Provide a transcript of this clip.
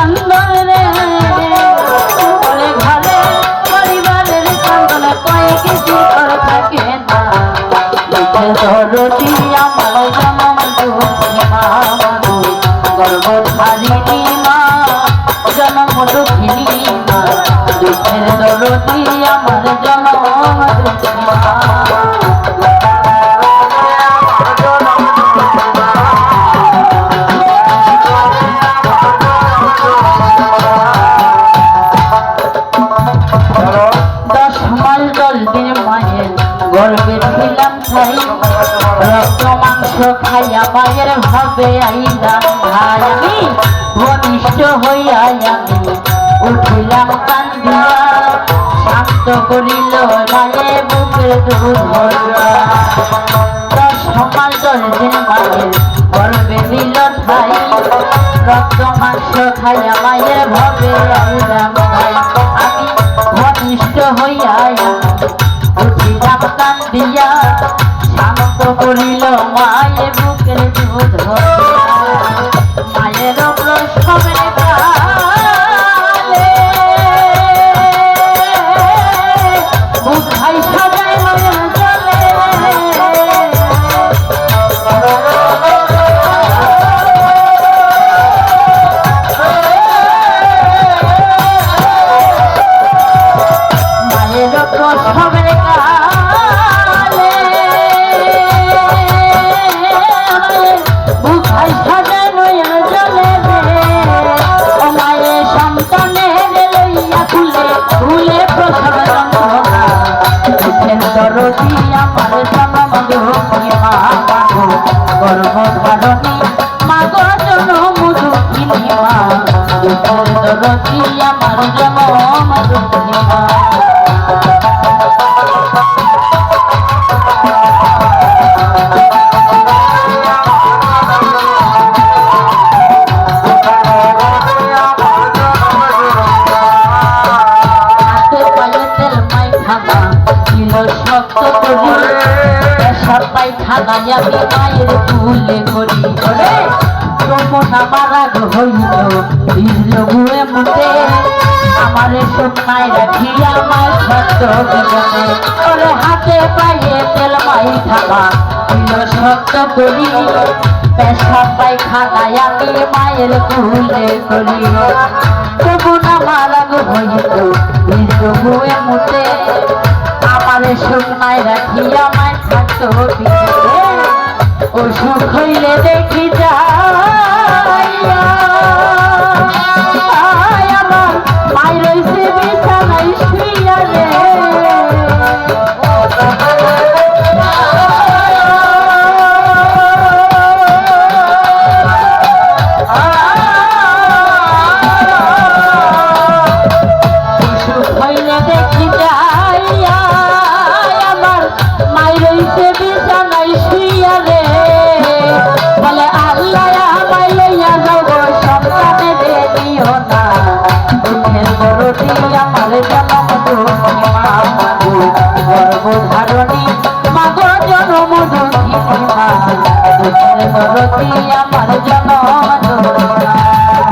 কান্দন রে বলে ঘরে পরিবারের কান্দন কয়েক দিন থাকে না দরদি আমার জনম দুঃখী মা গর্ভধারিণী মা জনম দুঃখিনী মা দুঃখের দরদি আমার জনম দুঃখী মা গর্বে ছিলাম ছাই রক্ত মাংস খাইয়া মায়ের ভাবে আইলাম ভাই আমি ঘনিষ্ঠ হইয়া আমি উঠিলাম কান্দিয়া শান্ত করিল মায়ে বুকের দুধ ভরা 10 মাস 10 দিন মায়ের গর্বে দিল ঠাই রক্ত মাংস খাইয়া মায়ের ভাবে আইলাম ভাই আমি ঘনিষ্ঠ হইয়া উঠিলাম কান্দিয়া শান্ত করিল মায়ের বুকের দুধ মায়ের প্রসবের কালে বুঝাই সাজাই মায়ের জলে মায়ের প্রসবের দরদি আমার জনম দুঃখী মা গর্ভধারণী মা গো জনম দুঃখিনী মা দুঃখের দরদি আমার জনম দুঃখী মা পায়খানায় আমি মায়ের কুলে করি যমুনা মারা হইল ভিজল গুয়ে মুখে আমারে সোনায় রাখিয়া মায়ের সত্য বিজনে ওরে হাতে পায়ে তেল মাই খাবা দিল সত্য করি পেশাব পায়খানায় আমি মায়ের কুলে করি যমুনা মারা হইল ভিজল গুয়ে মুখে আমারে সোনায় রাখিয়া মায়ের সত্য বিজনে অসুখ হইলে দেখি যাইয়া আমার মাই রইছে বিছানায় শুইয়া রে অসুখ হইলে দেখি যাইয়া আমার মাই রইছে বিছানায় শুইয়া রে বলে আল্লাহ আমায় লইয়া যাব সন্তানে দিও না দুঃখের দরদি আমার জনম দুঃখী মা গর্ভধারণী মা গো জনম দুঃখিনী মা দুঃখের দরদি আমার জনম দুঃখী মা